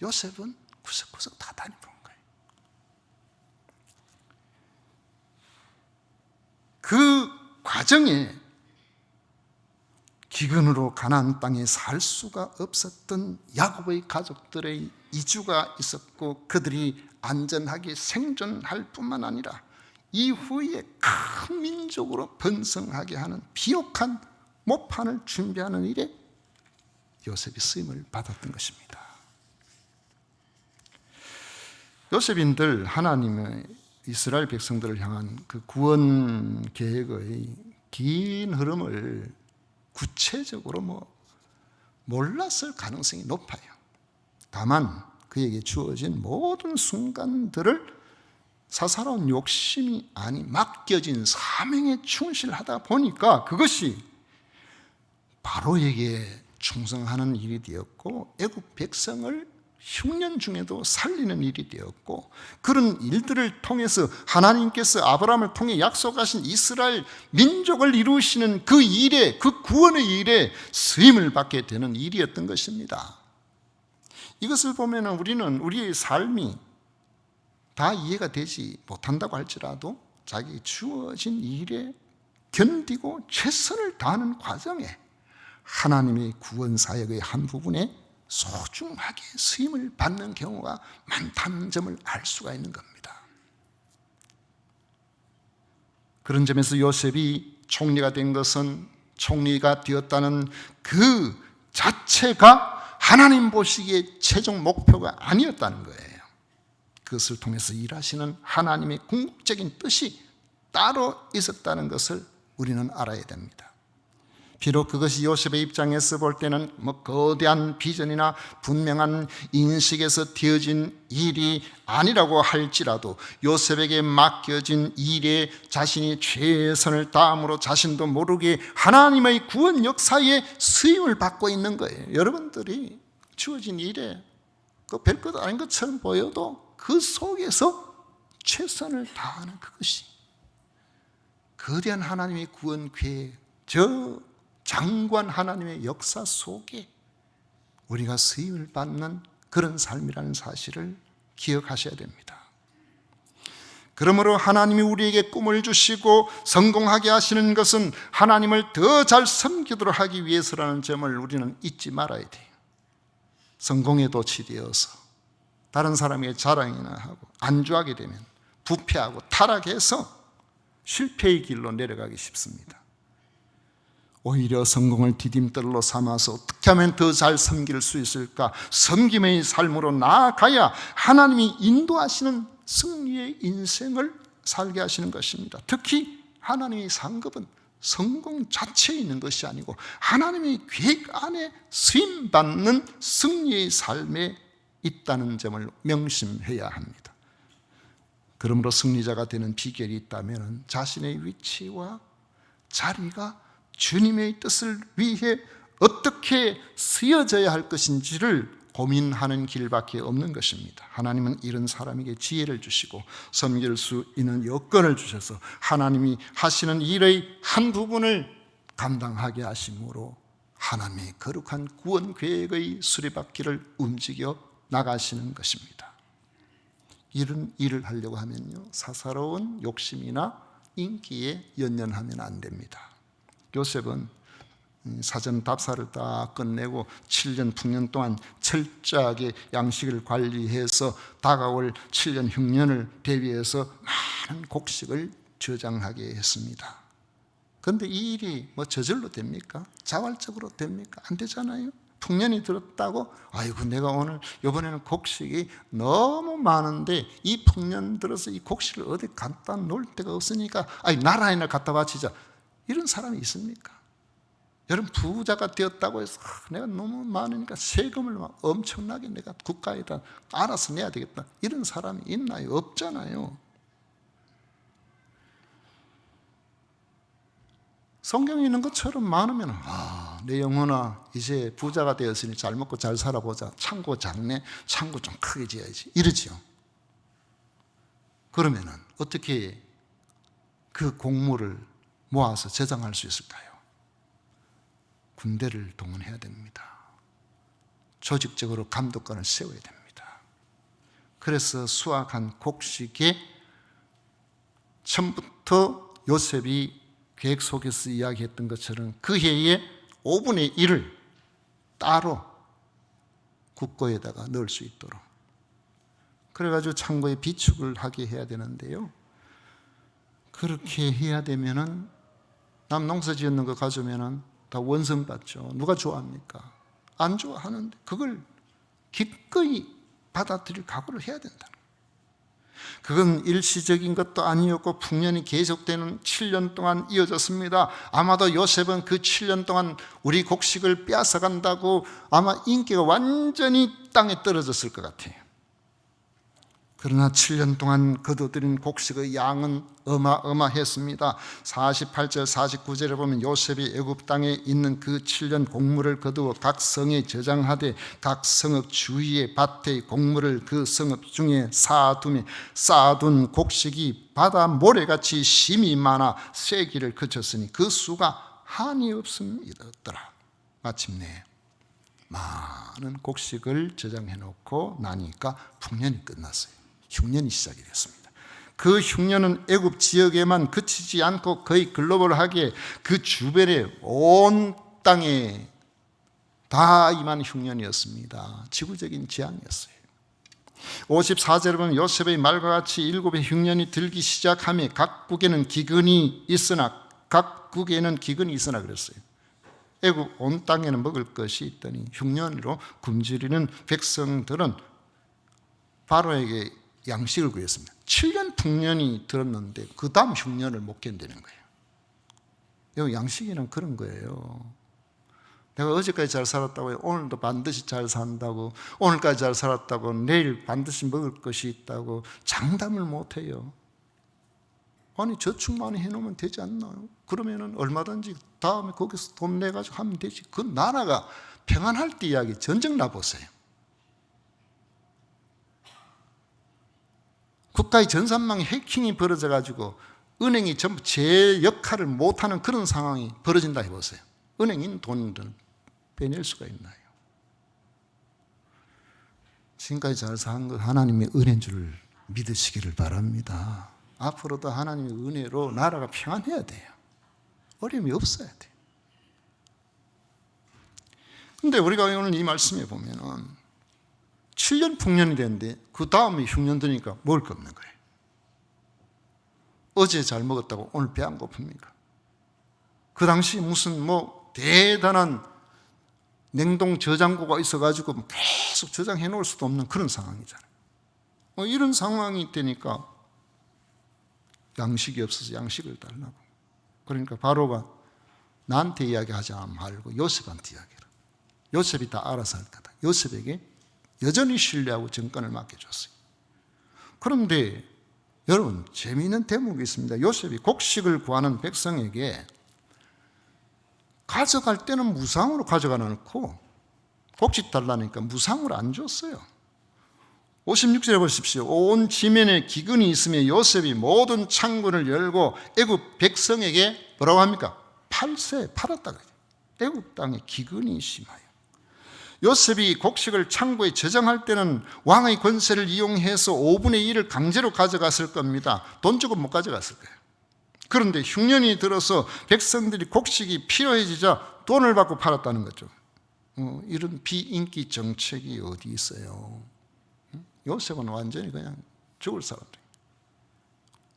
요셉은 구석구석 다 다녀본 거예요. 그 과정에 기근으로 가나안 땅에 살 수가 없었던 야곱의 가족들의 이주가 있었고, 그들이 안전하게 생존할 뿐만 아니라 이후에 큰 민족으로 번성하게 하는 비옥한 모판을 준비하는 일에 요셉이 쓰임을 받았던 것입니다. 요셉인들 하나님의 이스라엘 백성들을 향한 그 구원 계획의 긴 흐름을 구체적으로 몰랐을 가능성이 높아요. 다만 그에게 주어진 모든 순간들을 사사로운 욕심이 아닌 맡겨진 사명에 충실하다 보니까 그것이 바로에게 충성하는 일이 되었고, 애굽 백성을 흉년 중에도 살리는 일이 되었고, 그런 일들을 통해서 하나님께서 아브라함을 통해 약속하신 이스라엘 민족을 이루시는 그 일에, 그 구원의 일에 쓰임을 받게 되는 일이었던 것입니다. 이것을 보면 우리는 우리의 삶이 다 이해가 되지 못한다고 할지라도 자기 주어진 일에 견디고 최선을 다하는 과정에 하나님의 구원 사역의 한 부분에 소중하게 쓰임을 받는 경우가 많다는 점을 알 수가 있는 겁니다. 그런 점에서 요셉이 총리가 된 것은, 총리가 되었다는 그 자체가 하나님 보시기에 최종 목표가 아니었다는 거예요. 그것을 통해서 일하시는 하나님의 궁극적인 뜻이 따로 있었다는 것을 우리는 알아야 됩니다. 비록 그것이 요셉의 입장에서 볼 때는 거대한 비전이나 분명한 인식에서 되어진 일이 아니라고 할지라도, 요셉에게 맡겨진 일에 자신이 최선을 다함으로 자신도 모르게 하나님의 구원 역사에 쓰임을 받고 있는 거예요. 여러분들이 주어진 일에 별것 아닌 것처럼 보여도 그 속에서 최선을 다하는 그것이 거대한 하나님의 구원 계획, 저 장관 하나님의 역사 속에 우리가 쓰임을 받는 그런 삶이라는 사실을 기억하셔야 됩니다. 그러므로 하나님이 우리에게 꿈을 주시고 성공하게 하시는 것은 하나님을 더 잘 섬기도록 하기 위해서라는 점을 우리는 잊지 말아야 돼요. 성공에 도취되어서 다른 사람에게 자랑이나 하고 안주하게 되면 부패하고 타락해서 실패의 길로 내려가기 쉽습니다. 오히려 성공을 디딤돌로 삼아서 어떻게 하면 더 잘 섬길 수 있을까? 섬김의 삶으로 나아가야 하나님이 인도하시는 승리의 인생을 살게 하시는 것입니다. 특히 하나님의 상급은 성공 자체에 있는 것이 아니고 하나님의 계획 안에 쓰임받는 승리의 삶에 있다는 점을 명심해야 합니다. 그러므로 승리자가 되는 비결이 있다면 자신의 위치와 자리가 주님의 뜻을 위해 어떻게 쓰여져야 할 것인지를 고민하는 길밖에 없는 것입니다. 하나님은 이런 사람에게 지혜를 주시고 섬길 수 있는 여건을 주셔서 하나님이 하시는 일의 한 부분을 감당하게 하심으로 하나님의 거룩한 구원 계획의 수레바퀴를 움직여 나가시는 것입니다. 이런 일을 하려고 하면요, 사사로운 욕심이나 인기에 연연하면 안 됩니다. 요셉은 사전 답사를 다 끝내고 7년 풍년 동안 철저하게 양식을 관리해서 다가올 7년 흉년을 대비해서 많은 곡식을 저장하게 했습니다. 그런데 이 일이 저절로 됩니까? 자발적으로 됩니까? 안 되잖아요. 풍년이 들었다고 아이고 내가 오늘 이번에는 곡식이 너무 많은데 이 풍년 들어서 이 곡식을 어디 갖다 놓을 데가 없으니까 나라에나 갖다 바치자, 이런 사람이 있습니까? 여러분, 부자가 되었다고 해서 내가 너무 많으니까 세금을 막 엄청나게 내가 국가에다 알아서 내야 되겠다, 이런 사람이 있나요? 없잖아요. 성경에 있는 것처럼 많으면 내 영혼아 이제 부자가 되었으니 잘 먹고 잘 살아보자, 창고 작네, 창고 좀 크게 지어야지, 이러지요. 그러면은 어떻게 그 곡물을 모아서 저장할 수 있을까요? 군대를 동원해야 됩니다. 조직적으로 감독관을 세워야 됩니다. 그래서 수확한 곡식에 처음부터 요셉이 계획 속에서 이야기했던 것처럼 그 해에 5분의 1을 따로 국고에다가 넣을 수 있도록, 그래가지고 창고에 비축을 하게 해야 되는데요, 그렇게 해야 되면은 남 농사 지었는 거 가져오면은 다 원성 받죠. 누가 좋아합니까? 안 좋아하는데 그걸 기꺼이 받아들일 각오를 해야 된다. 그건 일시적인 것도 아니었고 풍년이 계속되는 7년 동안 이어졌습니다. 아마도 요셉은 그 7년 동안 우리 곡식을 빼앗아간다고 아마 인기가 완전히 땅에 떨어졌을 것 같아요. 그러나 7년 동안 거둬들인 곡식의 양은 어마어마했습니다. 48절 49절에 보면 요셉이 애굽 땅에 있는 그 7년 곡물을 거두어 각 성에 저장하되 각 성읍 주위의 밭의 곡물을 그 성읍 중에 쌓아둔 곡식이 바다 모래같이 심이 많아 세기를 거쳤으니 그 수가 한이 없습니다. 마침내 많은 곡식을 저장해 놓고 나니까 풍년이 끝났어요. 흉년이 시작이 됐습니다. 그 흉년은 애굽 지역에만 그치지 않고 거의 글로벌하게 그 주변의 온 땅에 다 임한 흉년이었습니다. 지구적인 재앙이었어요. 54절에 보면 요셉의 말과 같이 7의 흉년이 들기 시작하며 각국에는 기근이 있으나 그랬어요. 애굽 온 땅에는 먹을 것이 있더니 흉년으로 굶주리는 백성들은 바로에게 양식을 구했습니다. 7년 풍년이 들었는데 그 다음 흉년을 못 견디는 거예요. 양식이란 그런 거예요. 내가 어제까지 잘 살았다고 오늘도 반드시 잘 산다고, 오늘까지 잘 살았다고 내일 반드시 먹을 것이 있다고 장담을 못 해요. 아니 저축 많이 해놓으면 되지 않나요? 그러면은 얼마든지 다음에 거기서 돈 내가지고 하면 되지. 그 나라가 평안할 때 이야기, 전쟁 나보세요. 국가의 전산망 해킹이 벌어져가지고 은행이 전부 제 역할을 못하는 그런 상황이 벌어진다 해보세요. 은행인 돈을 빼낼 수가 있나요? 지금까지 잘 산 것 하나님의 은혜인 줄 믿으시기를 바랍니다. 앞으로도 하나님의 은혜로 나라가 평안해야 돼요. 어려움이 없어야 돼요. 근데 우리가 오늘 이 말씀에 보면은 7년 풍년이 됐는데 그 다음에 흉년 드니까 먹을 거 없는 거예요. 어제 잘 먹었다고 오늘 배 안 고픕니까? 그 당시 무슨 대단한 냉동 저장고가 있어가지고 계속 저장해 놓을 수도 없는 그런 상황이잖아요. 이런 상황이 되니까 양식이 없어서 양식을 달라고. 그러니까 바로가 나한테 이야기하지 말고 요셉한테 이야기해라. 요셉이 다 알아서 할 거다. 요셉에게 여전히 신뢰하고 정권을 맡겨줬어요. 그런데 여러분, 재미있는 대목이 있습니다. 요셉이 곡식을 구하는 백성에게 가져갈 때는 무상으로 가져가 놓고 곡식 달라니까 무상으로 안 줬어요. 56절에 보십시오. 온 지면에 기근이 있으며 요셉이 모든 창문을 열고 애굽 백성에게 뭐라고 합니까? 팔았다. 애굽 땅에 기근이 심하여. 요셉이 곡식을 창고에 저장할 때는 왕의 권세를 이용해서 5분의 1을 강제로 가져갔을 겁니다. 돈 주고 못 가져갔을 거예요. 그런데 흉년이 들어서 백성들이 곡식이 필요해지자 돈을 받고 팔았다는 거죠. 이런 비인기 정책이 어디 있어요? 요셉은 완전히 그냥 죽을 사람들이에요.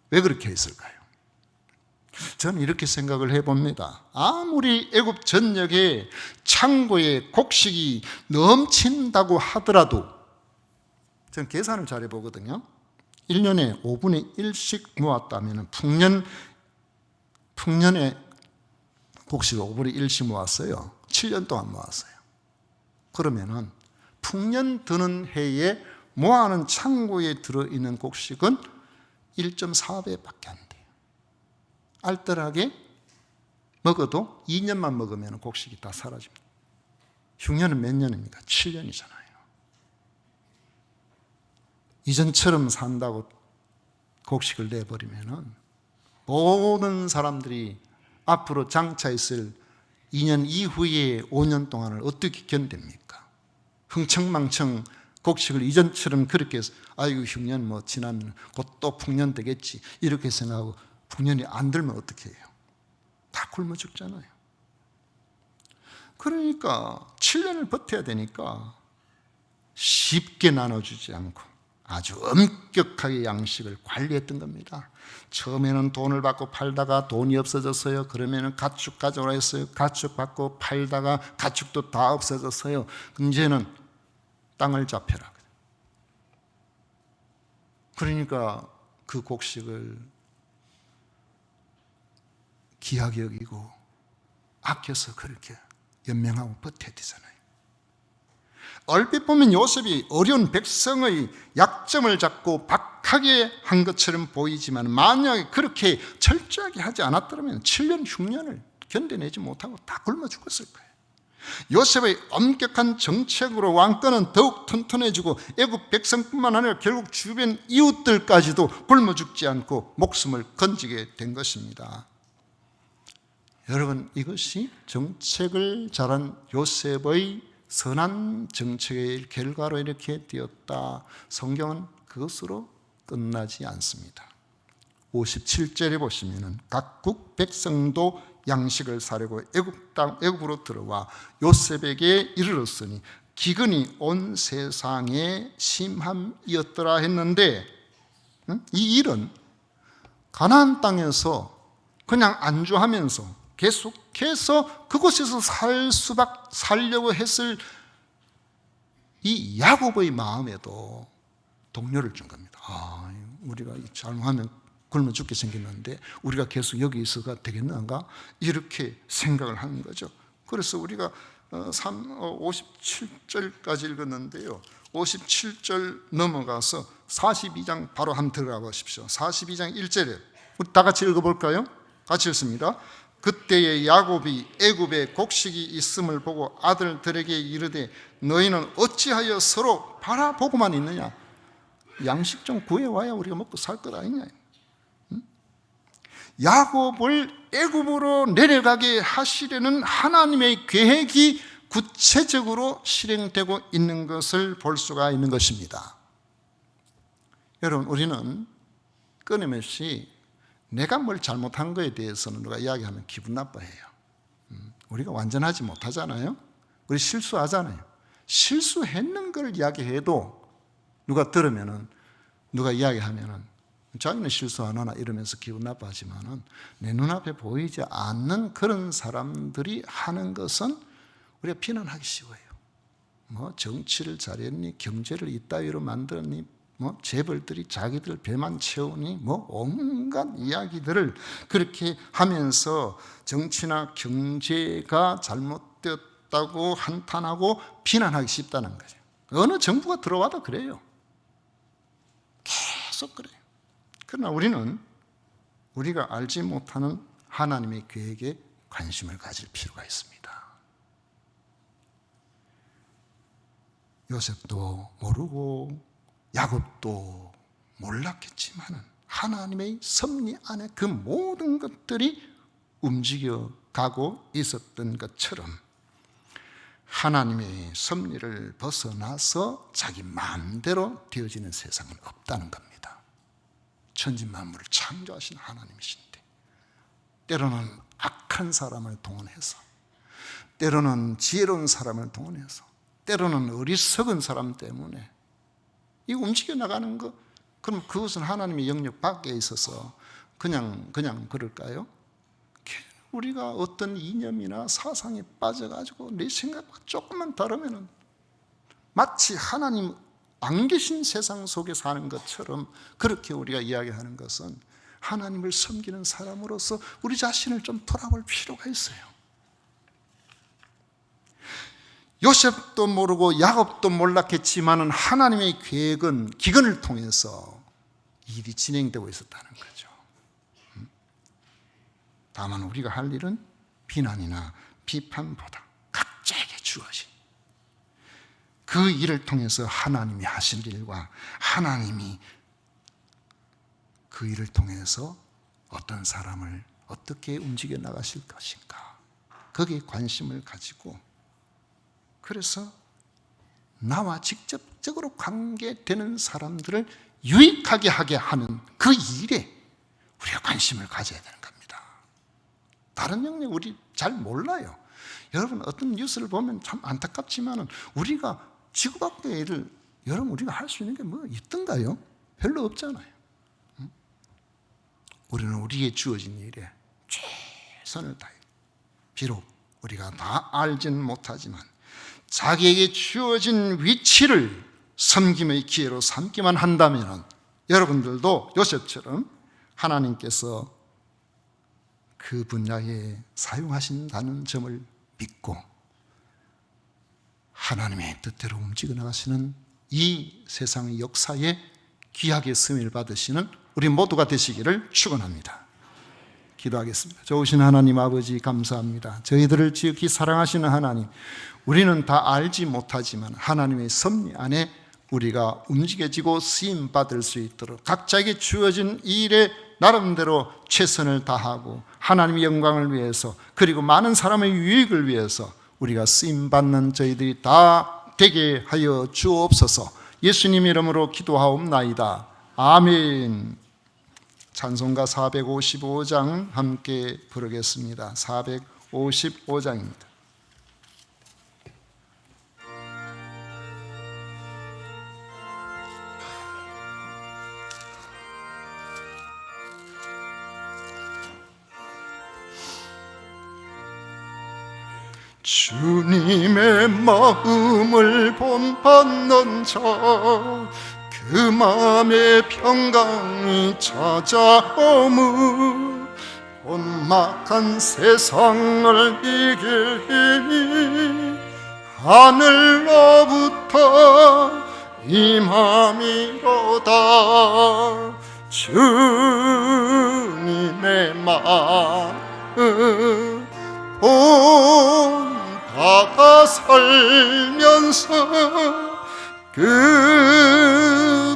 왜 그렇게 했을까요? 저는 이렇게 생각을 해봅니다. 아무리 애굽 전역에 창고에 곡식이 넘친다고 하더라도, 저는 계산을 잘 해보거든요. 1년에 5분의 1씩 모았다면 풍년에 곡식을 5분의 1씩 모았어요. 7년 동안 모았어요. 그러면은 풍년 드는 해에 모아놓은 창고에 들어있는 곡식은 1.4배밖에 안 돼요. 알뜰하게 먹어도 2년만 먹으면 곡식이 다 사라집니다. 흉년은 몇 년입니까? 7년이잖아요. 이전처럼 산다고 곡식을 내버리면 모든 사람들이 앞으로 장차 있을 2년 이후에 5년 동안을 어떻게 견딥니까? 흥청망청 곡식을 이전처럼 그렇게 해서 아이고 흉년 뭐 지나면 곧 또 풍년 되겠지 이렇게 생각하고 풍년이 안 들면 어떻게 해요? 다 굶어 죽잖아요. 그러니까 7년을 버텨야 되니까 쉽게 나눠주지 않고 아주 엄격하게 양식을 관리했던 겁니다. 처음에는 돈을 받고 팔다가 돈이 없어졌어요. 그러면 가축 가져오라 했어요. 가축 받고 팔다가 가축도 다 없어졌어요. 이제는 땅을 잡혀라. 그러니까 그 곡식을 귀하게 여기고 아껴서 그렇게 연명하고 버텨야 되잖아요. 얼핏 보면 요셉이 어려운 백성의 약점을 잡고 박하게 한 것처럼 보이지만 만약에 그렇게 철저하게 하지 않았더라면 7년 흉년을 견뎌내지 못하고 다 굶어 죽었을 거예요. 요셉의 엄격한 정책으로 왕권은 더욱 튼튼해지고 애굽 백성뿐만 아니라 결국 주변 이웃들까지도 굶어 죽지 않고 목숨을 건지게 된 것입니다. 여러분, 이것이 정책을 잘한 요셉의 선한 정책의 결과로 이렇게 되었다. 성경은 그것으로 끝나지 않습니다. 57절에 보시면은 각국 백성도 양식을 사려고 애굽으로 들어와 요셉에게 이르렀으니 기근이 온 세상에 심함이었더라 했는데, 이 일은 가나안 땅에서 그냥 안주하면서 계속해서 그곳에서 살려고 했을 이 야곱의 마음에도 동료를 준 겁니다. 우리가 잘못하면 굶어 죽게 생겼는데 우리가 계속 여기 있어가 되겠는가? 이렇게 생각을 하는 거죠. 그래서 우리가 57절까지 읽었는데요. 57절 넘어가서 42장 바로 한번 들어가 보십시오. 42장 1절에 우리 다 같이 읽어볼까요? 같이 읽습니다. 그때에 야곱이 애굽에 곡식이 있음을 보고 아들들에게 이르되 너희는 어찌하여 서로 바라보고만 있느냐? 양식 좀 구해와야 우리가 먹고 살 것 아니냐? 야곱을 애굽으로 내려가게 하시려는 하나님의 계획이 구체적으로 실행되고 있는 것을 볼 수가 있는 것입니다. 여러분, 우리는 끊임없이 내가 뭘 잘못한 거에 대해서는 누가 이야기하면 기분 나빠해요. 우리가 완전하지 못하잖아요. 우리 실수하잖아요. 실수했는 걸 이야기해도 누가 들으면은, 누가 이야기하면은 자기는 실수 안 하나 이러면서 기분 나빠하지만은 내 눈앞에 보이지 않는 그런 사람들이 하는 것은 우리가 비난하기 쉬워요. 뭐 정치를 잘했니, 경제를 이따위로 만들었니, 뭐 재벌들이 자기들 배만 채우니, 뭐 온갖 이야기들을 그렇게 하면서 정치나 경제가 잘못되었다고 한탄하고 비난하기 쉽다는 거죠. 어느 정부가 들어와도 그래요. 계속 그래요. 그러나 우리는 우리가 알지 못하는 하나님의 계획에 관심을 가질 필요가 있습니다. 요셉도 모르고 야곱도 몰랐겠지만 하나님의 섭리 안에 그 모든 것들이 움직여가고 있었던 것처럼 하나님의 섭리를 벗어나서 자기 마음대로 되어지는 세상은 없다는 겁니다. 천지만물을 창조하신 하나님이신데 때로는 악한 사람을 동원해서, 때로는 지혜로운 사람을 동원해서, 때로는 어리석은 사람 때문에 이 움직여 나가는 거, 그럼 그것은 하나님의 영역 밖에 있어서 그냥 그럴까요? 우리가 어떤 이념이나 사상에 빠져가지고 내 생각과 조금만 다르면은 마치 하나님 안 계신 세상 속에 사는 것처럼 그렇게 우리가 이야기하는 것은 하나님을 섬기는 사람으로서 우리 자신을 좀 돌아볼 필요가 있어요. 요셉도 모르고 야곱도 몰랐겠지만은 하나님의 계획은 기근을 통해서 일이 진행되고 있었다는 거죠. 다만 우리가 할 일은 비난이나 비판보다 각자에게 주어진 그 일을 통해서 하나님이 하실 일과 하나님이 그 일을 통해서 어떤 사람을 어떻게 움직여 나가실 것인가, 거기에 관심을 가지고, 그래서 나와 직접적으로 관계되는 사람들을 유익하게 하게 하는 그 일에 우리가 관심을 가져야 되는 겁니다. 다른 영역 우리 잘 몰라요. 여러분 어떤 뉴스를 보면 참 안타깝지만 우리가 지구밖의 일을 여러분 우리가 할 수 있는 게 뭐 있던가요? 별로 없잖아요. 우리는 우리에게 주어진 일에 최선을 다해, 비록 우리가 다 알지는 못하지만 자기에게 주어진 위치를 섬김의 기회로 삼기만 한다면 여러분들도 요셉처럼 하나님께서 그 분야에 사용하신다는 점을 믿고 하나님의 뜻대로 움직여 나가시는 이 세상의 역사에 귀하게 쓰임을 받으시는 우리 모두가 되시기를 축원합니다. 기도하겠습니다. 좋으신 하나님 아버지 감사합니다. 저희들을 지극히 사랑하시는 하나님, 우리는 다 알지 못하지만 하나님의 섭리 안에 우리가 움직여지고 쓰임 받을 수 있도록 각자에게 주어진 일에 나름대로 최선을 다하고 하나님의 영광을 위해서, 그리고 많은 사람의 유익을 위해서 우리가 쓰임 받는 저희들이 다 되게 하여 주옵소서. 예수님 이름으로 기도하옵나이다. 아멘. 찬송가 455장 함께 부르겠습니다. 455장입니다. 주님의 마음을 본받는 자, 그 마음의 평강이 찾아오무 혼막한 세상을 이길 힘이 하늘로부터 임함이로다. 주님의 마음 본받아 살면서 그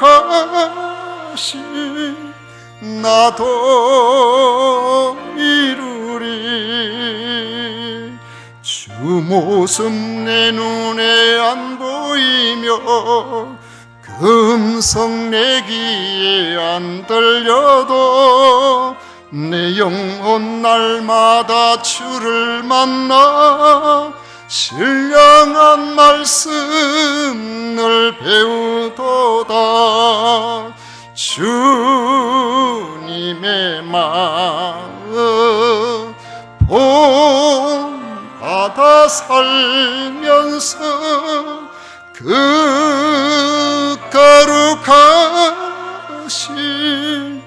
거룩하신 나도 이루리. 주 모습 내 눈에 안 보이며 그 음성 내 귀에 안 들려도 내 영혼 날마다 주를 만나 신령한 말씀을 배우도다. 주님의 마음 본받아 살면서 그 거룩하신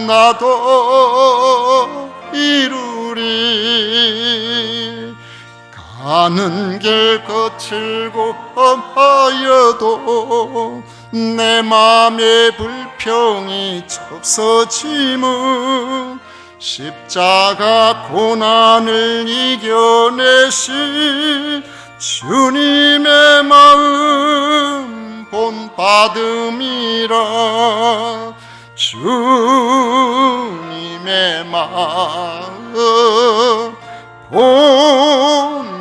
나도 이루리. 가는 길 거칠고 험하여도 내 맘에 불평이 없어짐은 십자가 고난을 이겨내신 주님의 마음 본받음이라. 주님의 마음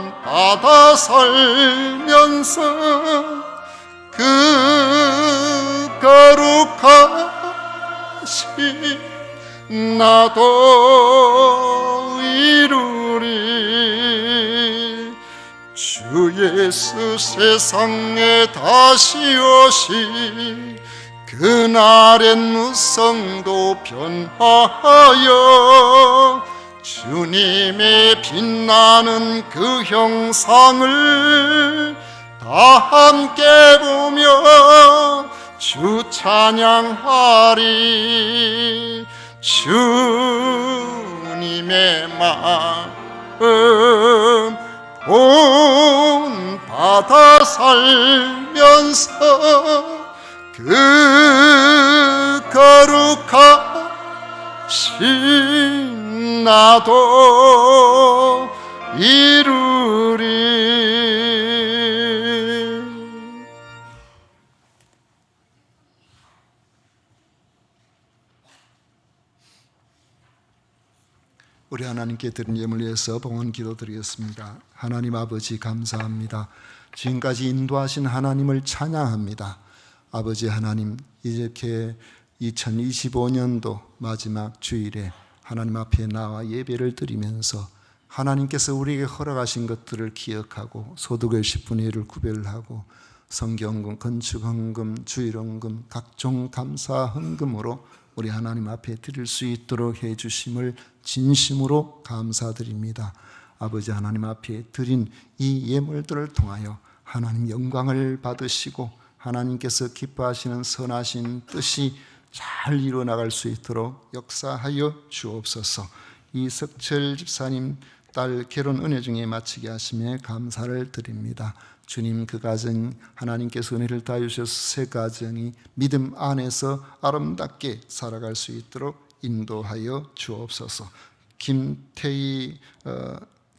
본받아 살면서 그 거룩하신 나도 이루리. 주 예수 세상에 다시 오시 그날엔 무성도 변하여 주님의 빛나는 그 형상을 다 함께 보며 주 찬양하리. 주님의 마음 본받아 살면서 그 거룩하신 나도 이루리. 우리 하나님께 드린 예물 위해서 봉헌 기도드리겠습니다. 하나님 아버지 감사합니다. 지금까지 인도하신 하나님을 찬양합니다. 아버지 하나님, 이렇게 2025년도 마지막 주일에 하나님 앞에 나와 예배를 드리면서 하나님께서 우리에게 허락하신 것들을 기억하고 소득의 10분의 1을 구별하고 성경금, 건축헌금, 주일헌금, 각종 감사 헌금으로 우리 하나님 앞에 드릴 수 있도록 해주심을 진심으로 감사드립니다. 아버지 하나님 앞에 드린 이 예물들을 통하여 하나님 영광을 받으시고 하나님께서 기뻐하시는 선하신 뜻이 잘 이루어나갈 수 있도록 역사하여 주옵소서. 이석철 집사님 딸 결혼 은혜 중에 마치게 하심에 감사를 드립니다. 주님, 그 가정 하나님께서 은혜를 다주셔서 새 가정이 믿음 안에서 아름답게 살아갈 수 있도록 인도하여 주옵소서. 김태희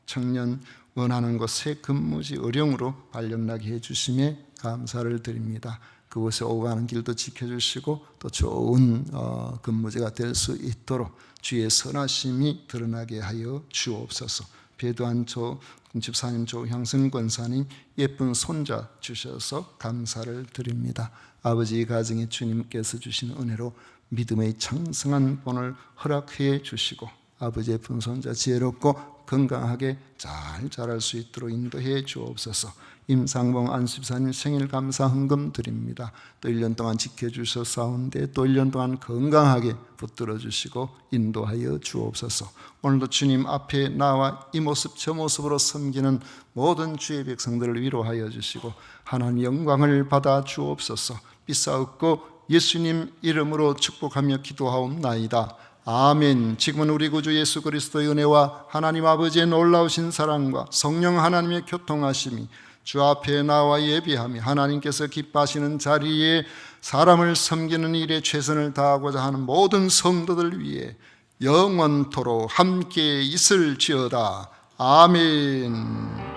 청년 원하는 곳 새 근무지 의령으로 발령나게 해주심에 감사를 드립니다. 그곳에 오고 가는 길도 지켜주시고 또 좋은 근무지가 될 수 있도록 주의 선하심이 드러나게 하여 주옵소서. 배두한 집사님, 조향선 권사님 예쁜 손자 주셔서 감사를 드립니다. 아버지 가정에 주님께서 주신 은혜로 믿음의 창성한 본을 허락해 주시고 아버지의 예쁜 손자 지혜롭고 건강하게 잘 자랄 수 있도록 인도해 주옵소서. 임상봉 안수집사님 생일 감사 헌금 드립니다. 또 1년 동안 지켜주셨사온데 또 1년 동안 건강하게 붙들어 주시고 인도하여 주옵소서. 오늘도 주님 앞에 나와 이 모습 저 모습으로 섬기는 모든 주의 백성들을 위로하여 주시고 하나님 영광을 받아 주옵소서. 비싸옵고 예수님 이름으로 축복하며 기도하옵나이다. 아멘. 지금은 우리 구주 예수 그리스도의 은혜와 하나님 아버지의 놀라우신 사랑과 성령 하나님의 교통하심이 주 앞에 나와 예비하며 하나님께서 기뻐하시는 자리에 사람을 섬기는 일에 최선을 다하고자 하는 모든 성도들 위해 영원토록 함께 있을지어다. 아멘.